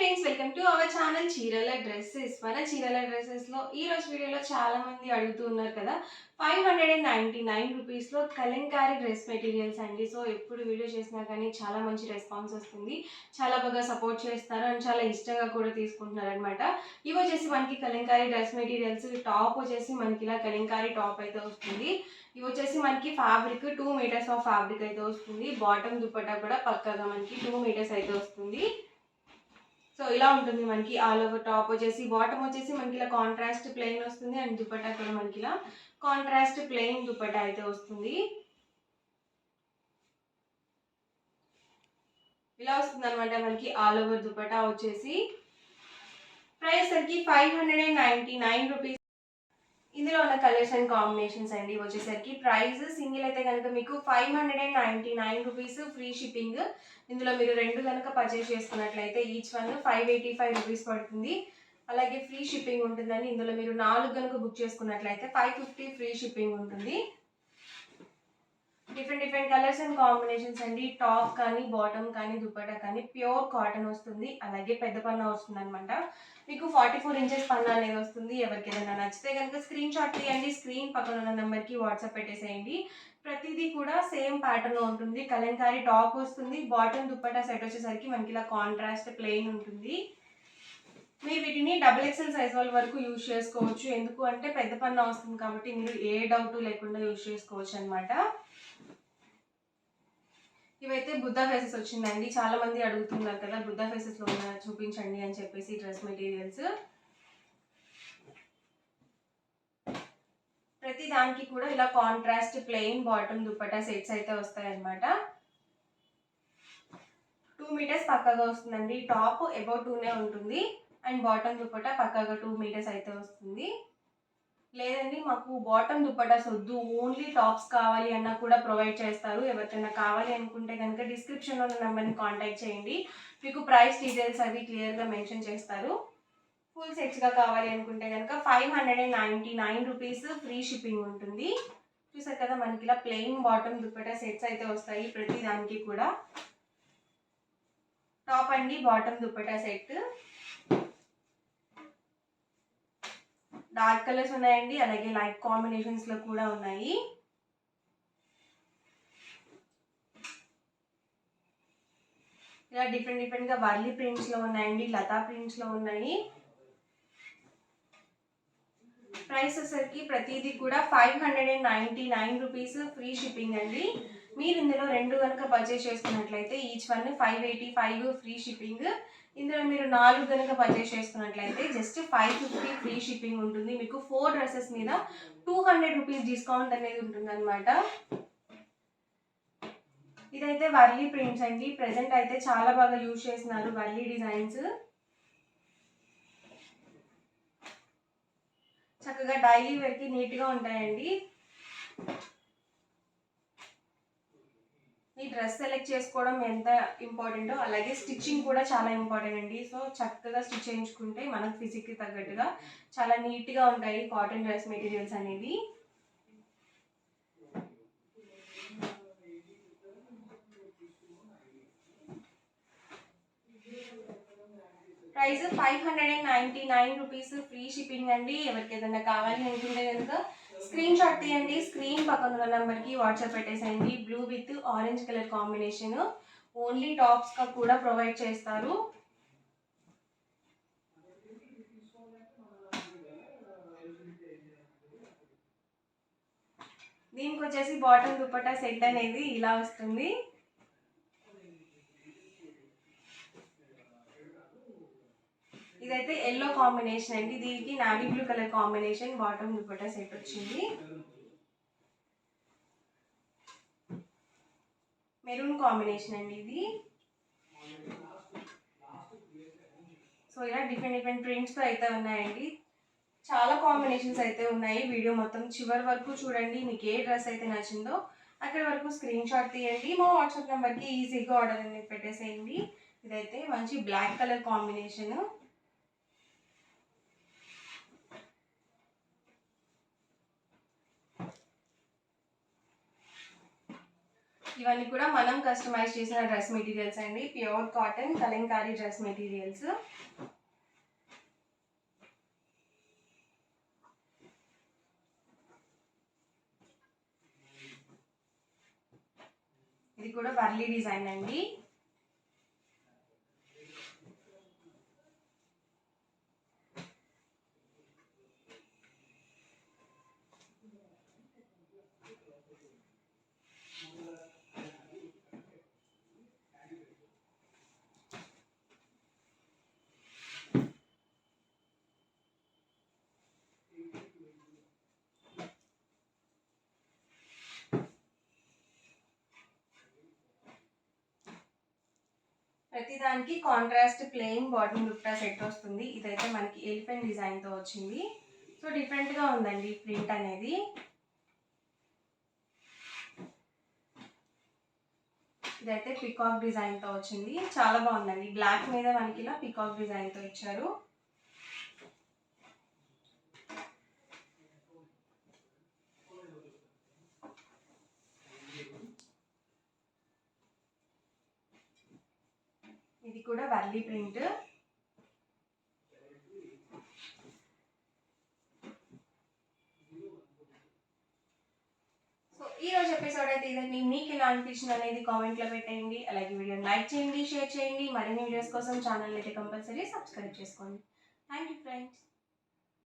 Friends, welcome to our channel చీరల dresses. మన చీరల డ్రెస్సెస్లో ఈ రోజు వీడియోలో చాలా మంది అడుగుతూ ఉన్నారు కదా, 599 రూపీస్లో కలంకారీ డ్రెస్ మెటీరియల్స్ అండి. సో ఎప్పుడు వీడియో చేసినా కానీ చాలా మంచి రెస్పాన్స్ వస్తుంది, చాలా బాగా సపోర్ట్ చేస్తారు అండ్ చాలా ఇష్టంగా కూడా తీసుకుంటున్నారు అనమాట. ఇవి వచ్చేసి మనకి కలంకారీ డ్రెస్ మెటీరియల్స్. టాప్ వచ్చేసి మనకి ఇలా కలంకారీ టాప్ అయితే వస్తుంది. ఇవి వచ్చేసి మనకి ఫ్యాబ్రిక్ 2 మీటర్స్ ఆఫ్ ఫ్యాబ్రిక్ అయితే వస్తుంది. బాటమ్ దుపట్టా కూడా పక్కాగా మనకి 2 మీటర్స్ అయితే వస్తుంది. సో ఇలా ఉంటుంది మనకి ఆల్ ఓవర్. టాప్ వచ్చేసి బాటమ్ వచ్చేసి మనకి ఇలా కాంట్రాస్ట్ ప్లెయిన్ వస్తుంది అండ్ దుపట్టా కూడా మనకి ఇలా కాంట్రాస్ట్ ప్లెయిన్ దుపట్టా అయితే వస్తుంది. ఇలా వస్తుంది అనమాట మనకి ఆల్ ఓవర్ దుపట్టా వచ్చేసి. ప్రైస్ సరికి 599 రూపీస్. ఇందులో ఉన్న కలర్స్ అండ్ కాంబినేషన్స్ అండి వచ్చేసరికి ప్రైస్ సింగిల్ అయితే కనుక మీకు 599 రూపీస్, ఫ్రీ షిప్పింగ్. ఇందులో మీరు రెండు కనుక పర్చేస్ చేసుకున్నట్లయితే ఈచ్ వన్ 585 రూపీస్ పడుతుంది. అలాగే ఫ్రీ షిప్పింగ్ ఉంటుందండి. ఇందులో మీరు 4 కనుక బుక్ చేసుకున్నట్లయితే 550 ఫ్రీ షిప్పింగ్ ఉంటుంది. డిఫరెంట్ కలర్స్ అండ్ కాంబినేషన్స్ అండి. టాప్ కానీ, బాటమ్ కానీ, దుపట్టా కానీ ప్యూర్ కాటన్ వస్తుంది. అలాగే పెద్ద పన్నా వస్తుంది అనమాట. మీకు 44 ఇంచెస్ పన్నా అనేది వస్తుంది. ఎవరికి ఏదైనా నచ్చితే కనుక స్క్రీన్ షాట్ తీయండి. స్క్రీన్ పక్కన ఉన్న నెంబర్కి వాట్సాప్ పెట్టేసేయండి. ప్రతిదీ కూడా సేమ్ ప్యాటర్న్లో ఉంటుంది. కలంకారీ టాప్ వస్తుంది. బాటమ్ దుపట్టా సెట్ వచ్చేసరికి మనకి ఇలా కాంట్రాస్ట్ ప్లెయిన్ ఉంటుంది. మీరు వీటిని XXL సైజ్ వాళ్ళ వరకు యూజ్ చేసుకోవచ్చు. ఎందుకు అంటే పెద్ద పన్నా వస్తుంది కాబట్టి మీరు ఏ డౌట్ లేకుండా యూజ్ చేసుకోవచ్చు అనమాట. ఇవైతే బుద్ధా ఫేసెస్ వచ్చిందండి. చాలా మంది అడుగుతున్నారు కదా, బుద్ధా ఫేసెస్లో ఉన్న చూపించండి అని చెప్పేసి డ్రెస్ మెటీరియల్స్. ప్రతి దానికి కూడా ఇలా contrast plain bottom dupatta sets అయితే వస్తాయన్నమాట. 2 మీటర్స్ పక్కగా వస్తుందండి. టాప్ అబౌట్ 2నే ఉంటుంది అండ్ బాటమ్ దుపట్టా పక్కగా 2 మీటర్స్ అయితే వస్తుంది. లేదండి మాకు బాటమ్ దుపట్టాస్ వద్దు, ఓన్లీ టాప్స్ కావాలి అన్నా కూడా ప్రొవైడ్ చేస్తారు. ఎవరికైనా కావాలి అనుకుంటే కనుక డిస్క్రిప్షన్లో ఉన్న నెంబర్ని కాంటాక్ట్ చేయండి. మీకు ప్రైస్ డీటెయిల్స్ అవి క్లియర్గా మెన్షన్ చేస్తారు. ఫుల్ సెట్స్గా కావాలి అనుకుంటే కనుక 599 రూపీస్, ఫ్రీ షిప్పింగ్ ఉంటుంది. చూసారు కదా మనకి ఇలా ప్లెయిన్ బాటమ్ దుపట్టా సెట్స్ అయితే వస్తాయి. ప్రతి దానికి కూడా టాప్ అండి, bottom dupatta set. Dark colours ఉన్నాయండి, అలాగే లైట్ కాంబినేషన్స్ లో కూడా ఉన్నాయి. ఇలా డిఫరెంట్ గా వర్లీ ప్రింట్స్ లో ఉన్నాయండి, లతా ప్రింట్స్ లో ఉన్నాయి. ప్రైస్ వచ్చేసరికి ప్రతిదీ కూడా 599 రూపీస్, ఫ్రీ షిప్పింగ్ అండి. మీరు ఇందులో రెండు కనుక పర్చేస్ చేసుకున్నట్లయితే ఈచ్ వన్ 585 ఫ్రీ షిప్పింగ్. ఇందులో మీరు 4 కనుక పర్చేస్ చేసుకున్నట్లయితే జస్ట్ 550 ఫ్రీ షిప్పింగ్ ఉంటుంది. మీకు 4 డ్రెస్సెస్ మీద 200 రూపీస్ డిస్కౌంట్ అనేది ఉంటుంది అనమాట. ఇదైతే వర్లీ ప్రింట్స్ అండి. ప్రెసెంట్ అయితే చాలా బాగా యూజ్ చేస్తున్నారు వర్లీ డిజైన్స్. చక్కగా డైలీ వేర్కి నీట్గా ఉంటాయండి. ఈ డ్రెస్ సెలెక్ట్ చేసుకోవడం ఎంత ఇంపార్టెంటో అలాగే స్టిచ్చింగ్ కూడా చాలా ఇంపార్టెంట్ అండి. సో చక్కగా స్టిచ్ చేయించుకుంటే మన ఫిజిక్కి తగ్గట్టుగా చాలా నీట్గా ఉంటాయి కాటన్ డ్రెస్ మెటీరియల్స్ అనేవి. ప్రైస్ 599 రూపీస్, ఫ్రీ షిప్పింగ్ అండి. ఎవరికి ఏదైనా కావాలి అనుకుంటే కనుక స్క్రీన్ షాట్ తీయండి. స్క్రీన్ పక్కన ఉన్న నెంబర్కి వాట్సాప్ పెట్టేసేయండి. Blue with orange colour combination. Only టాప్స్గా కూడా ప్రొవైడ్ చేస్తారు. దీనికి వచ్చేసి బాటమ్ దుపట్టా సెట్ అనేది ఇలా వస్తుంది. ఇదైతే ఎల్లో కాంబినేషన్ అండి, దీనికి navy blue colour combination bottom dupatta set వచ్చింది. మెరూన్ కాంబినేషన్ అండి ఇది. సో ఇలా డిఫరెంట్ ప్రింట్స్తో అయితే ఉన్నాయండి. చాలా కాంబినేషన్స్ అయితే ఉన్నాయి. వీడియో మొత్తం చివరి వరకు చూడండి. మీకు ఏ డ్రెస్ అయితే నచ్చిందో అక్కడి వరకు స్క్రీన్ షాట్ తీయండి. మా వాట్సాప్ నెంబర్కి ఈజీగా ఆర్డర్ అనేది పెట్టేసేయండి. ఇదైతే మంచి బ్లాక్ కలర్ కాంబినేషన్. ఇవన్నీ కూడా మనం కస్టమైజ్ చేసిన డ్రెస్ మెటీరియల్స్ అండి. Pure cotton Kalamkari dress materials. ఇది కూడా వర్లీ డిజైన్ అండి. ప్రతిదానికి contrast plain bottom dupatta set వస్తుంది. ఇదైతే మనకి ఎలిఫెంట్ డిజైన్తో వచ్చింది. సో డిఫరెంట్గా ఉందండి ప్రింట్ అనేది. ఇదైతే పికాక్ డిజైన్తో వచ్చింది. చాలా బాగుందండి. బ్లాక్ మీద మనకి ఇలా పికాక్ డిజైన్తో ఇచ్చారు. ఇది కూడా వర్లీ ప్రింట్. సో ఈ రోజు ఎపిసోడ్ అయితే ఇదండి. మీకు ఎలా అనిపించింది అనేది కామెంట్లో పెట్టేయండి. అలాగే వీడియోని లైక్ చేయండి, షేర్ చేయండి. మరిన్ని వీడియోస్ కోసం ఛానల్ అయితే కంపల్సరీ సబ్స్క్రైబ్ చేసుకోండి. Thank you friends.